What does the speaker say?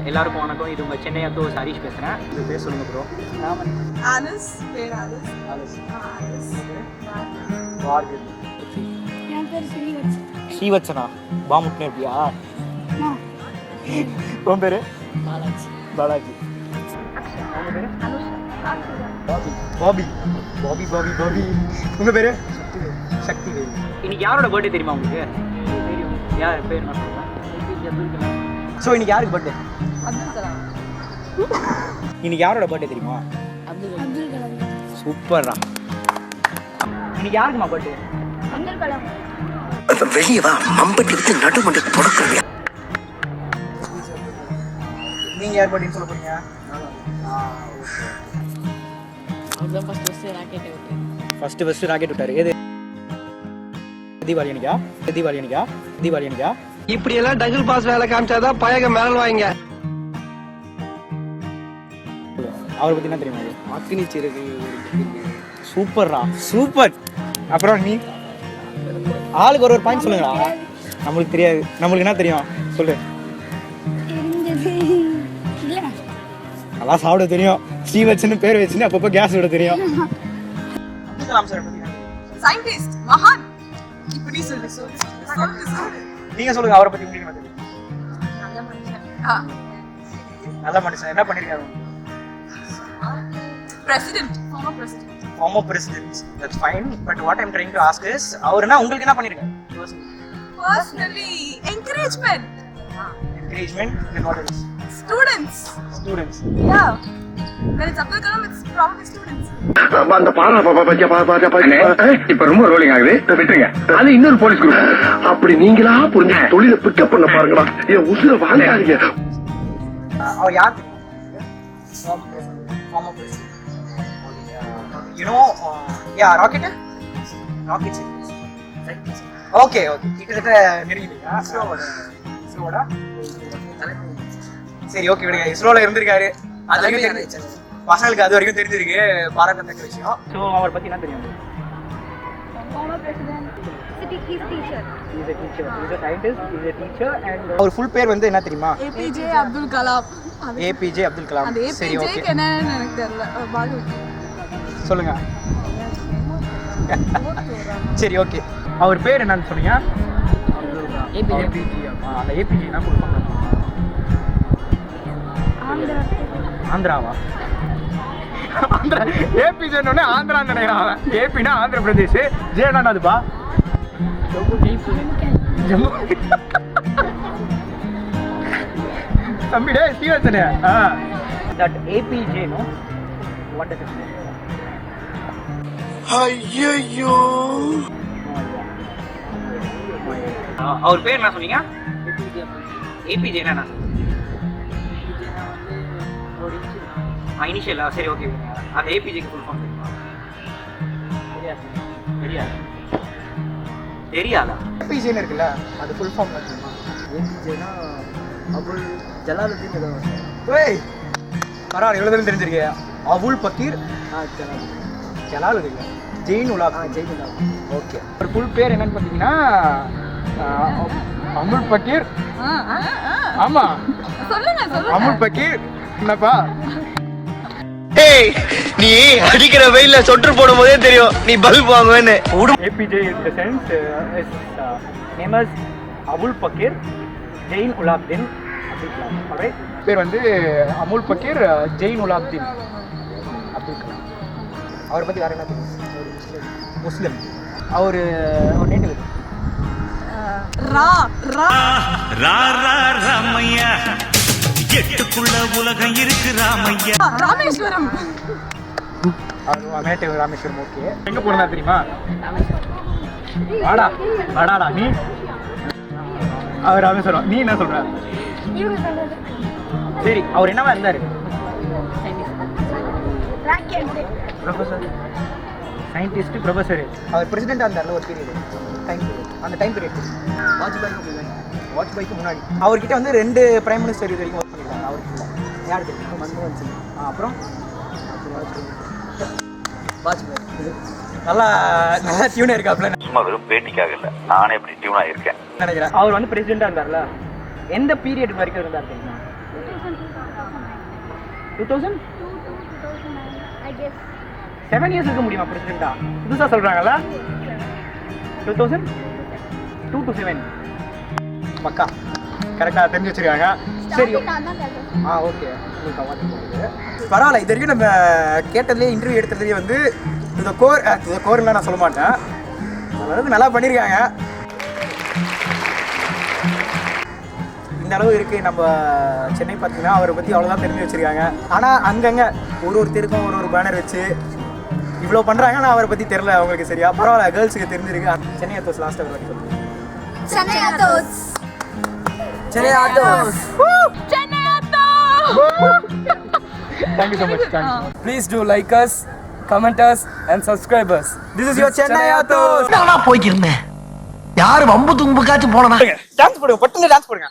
எல்லாருக்கும் வணக்கம். இது உங்கள் சென்னை அத்தோ ஹரிஷ் பேசுகிறேன். இது பேர் சொல்லுங்க ப்ரோ. ராமன். ஆலிஸ். பேர் ஆலிஸ். ஆலிஸ். ஆலிஸ். பார்கவி. என் பேர் ஸ்ரீவத்சன். ஸ்ரீவத்சனா? பாமுட்னு இருப்பியா? உன் பேர்? பாலாஜி. பாலாஜி. உங்கள் பேர்? Bobby. Bobby Bobby Bobby Bobby. உங்கள் பேர்? சக்தி வேலு. இன்னைக்கு யாரோட பர்த்டே தெரியுமா உங்களுக்கு? தெரியும். யார் பேர்? நான் சொல்கிறேன். அப்துல் கலாம். ஸோ இன்னைக்கு யாருக்கு பர்த்டே? அப்துல் கலாம். இன்னைக்கு யாரோட பர்த்டே தெரியுமா? அப்துல் கலாம். சூப்பர்ரா. இன்னைக்கு யாருக்குமா பர்த்டே? அப்துல் கலாம். வெளியே வா, மம்பட்டி விட்டு நடுமண்டு தொடக்கிறீங்க. நீங்க யார் பர்த்டே சொல்ல போறீங்க? அதுதான் ஃபர்ஸ்ட் ராக்கெட் விட்டேன். ஃபர்ஸ்ட் ராக்கெட் விட்டாரு. எது? தீபாவளி அன்னைக்கா? தீபாவளி அன்னைக்கா? தீபாவளி அன்னைக்கா? இப்படி எல்லாம் டபுள் பாஸ் வேலை காமிச்சாதான் பயக மேல வாங்க. அவரை பத்தி என்ன தெரியுமா? அக்னி சிறகு. சூப்பர்ரா, சூப்பர். அப்புறம் நீ ஆளுக்கு ஒரு பாயிண்ட் சொல்லுங்களா. நம்மளுக்கு தெரியாது. நம்மளுக்கு என்ன தெரியும் சொல்லு. இல்ல நல்லா சாப்பிட தெரியும். ஸ்ரீவத்சன் பேர் வச்சுன்னு அப்பப்போ கேஸ் விட தெரியும். சயின்டிஸ்ட். மகான். இப்படி சொல்லு. நீங்க சொல்லுங்க அவரை பத்தி. உங்களுக்கு என்ன தெரியும்? நல்ல மனுஷன். நல்ல மனுஷன். என்ன பண்ணிருக்காரு? President. Former president. That's fine. But what I'm trying to ask is, அவர்னா உங்களுக்கு என்ன பண்ணிருக்காரு? Personally, encouragement. Encouragement and what else? Students. Yeah. When it's Abdul Kalam, it's probably students. அந்த இப்ப ரொம்ப ரோலிங் ஆகுது, விட்டுருங்க. அது இன்னொரு போலீஸ் குரூப். அப்படி நீங்களா புரிஞ்சு தொழிலை பிக்கப் பண்ண பாருங்களா. என் உசுர வாழையாதீங்க. அவர் யார்? Former president. You know, yeah, rocket. Okay. கிட்டத்தட்ட நெருங்கிட்டீங்க. இஸ்ரோட சரி, ஓகே விடுங்க. இஸ்ரோல இருந்திருக்காரு. அது வரைக்கும் பசங்களுக்கு அது வரைக்கும் தெரிஞ்சிருக்கு. பாராட்டத்தக்க விஷயம். ஸோ அவரை பத்தி என்ன தெரியும்? former president. He's teacher. He's a teacher. He's a scientist. He's a teacher. And அவர் ஃபுல் பேர் வந்து என்ன தெரியுமா? APJ அப்துல் கலாம். APJ அப்துல் கலாம். அது சரி, ஓகே. APJ என்னன்னு எனக்கு தெரியல. பாலு சொல்லுங்க. சரி, ஓகே. அவர் பேர் என்னன்னு சொன்னீங்க? APJ. அந்த APJ என்ன கொடுப்பாங்க? ஆந்திராவா? ஆந்திரா. ஏபிஜேன்னு ஆந்திரா நினைக்கிறான். ஏபினா Andhra Pradesh. ஜேனா அதுப்பா Jammu. தம்பிடே ஸ்ரீவத்சனே. That APJ, no? What does it mean? ஐயோ, அவர் பேர் என்ன சொன்னீங்க? ஏபிஜே என்ன? இனிஷியலா? சரி, ஓகே. அந்த ஏபிஜேக்கு ஃபுல் ஃபார்ம் தெரியாதா? ஏபிஜேன்னு இருக்குல்ல, அது ஃபுல் ஃபார்ம் தெரியுமா? ஏபிஜேனா அபுல் ஜலாலுதீன் ஏதோ. ஏய் பரவாயில்ல, எவ்வளோ தூரம் தெரிஞ்சிருக்கு. அபுல் பக்கீர் ஜலாலுதீன். ஜெயின் உலாப். ஓகே. ஒரு ஃபுல் பேர் என்னன்னு பார்த்தீங்கன்னா அமுல் பக்கீர். ஆமா, சொல்லுங்க. அமுல் பக்கீர். என்னப்பா? நீ அடிக்கிற வெயில சொட்டு போடும் போதே தெரியும் நீ பல்ப் வாங்குவேன்னு. APJ in the sense is name as Avul Pakir Jainulabdeen Abdul Kalam. alright. பேர் வந்து அமுல் பக்கீர் ஜெயின் உலாப்தீன் அப்துல் கலாம். அவரை பத்தி வேற என்ன தெரியும்? முஸ்லிம். Our native Ramaiah. எட்டுக்குள்ள உலகம் இருக்கு ராமையா. ராமேஸ்வரம். அவர் நேட்டிவ் ராமேஸ்வரம். ஓகே. எங்க போறதா தெரியுமா? வாடாடா நீ. அவர் ராமேஸ்வரம். நீ என்ன சொல்ற? சரி, அவர் என்னவா இருந்தாரு? Professor, scientist, professor. அவர் பிரசிடென்டா இருந்தார்ல ஒரு பீரியட். அந்த டைம் பீரியட் வாஜ்பாய்க்கு முன்னாடி. அவர்கிட்ட வந்து 2 பிரைம் மினிஸ்டர் இது வரைக்கும் ஒர்க் பண்ணிருக்காங்க. அவருக்கு யார் தெரியும்? மன்மோகன் சிங். அப்புறம் வாஜ்பாய். நல்லா டியூனா இருக்காப்ல. சும்மா வெறும் பேட்டிக்காக இல்லை, நானே இப்படி டியூனா இருக்கேன் நினைக்கிறேன். அவர் வந்து பிரசிடென்டா இருந்தார்ல, எந்த பீரியட் வரைக்கும் இருந்தார் தெரியுமா? 2000 I guess. 7 இயர்ஸ் இருக்க முடியுமா பிரசிடென்ட்டா? புதுசாக சொல்கிறாங்கல்ல 2000 2 to 7 பக்கா கரெக்டாக தெரிஞ்சு வச்சுருக்காங்க. சரி நான் தான் கேட்டேன். ஓகே உங்களுக்கு அவார்டு போகுது. பரவாயில்ல. இது வரைக்கும் நம்ம கேட்டதுலேயே இன்டர்வியூ எடுத்ததுலேயே வந்து இந்த கோர்லாம் நான் சொல்ல மாட்டேன். அளவுக்கு நல்லா பண்ணியிருக்காங்க. இந்த அளவு இருக்குது. நம்ம சென்னை பார்த்தீங்கன்னா அவரை பற்றி அவ்வளோதான் தெரிஞ்சு வச்சுருக்காங்க. ஆனால் அங்கங்கே ஒருத்தருக்கும் ஒரு பேனர் வச்சு இவ்வளோ பண்ணுறாங்க. ஆனால் அவரை பற்றி தெரில அவங்களுக்கு சரியா. பரவாயில்ல, கேர்ள்ஸுக்கு தெரிஞ்சிருக்கு. சென்னை ஆத்தோஸ் லாஸ்ட்டாக ஒரு வாட்டி சொல்லுங்கள். சென்னை ஆத்தோஸ். சென்னை ஆத்தோஸ். சென்னை ஆத்தோஸ். Thank you so much. Thanks. Please do like us, comment us and subscribe us. This is your Chennai Athos. போய்க்கிருந்தேன் யாரு வம்பு தும்புக்காச்சும் போனவன் டான்ஸ் போடுங்க, பட்டுன்னு டான்ஸ் போடுங்க.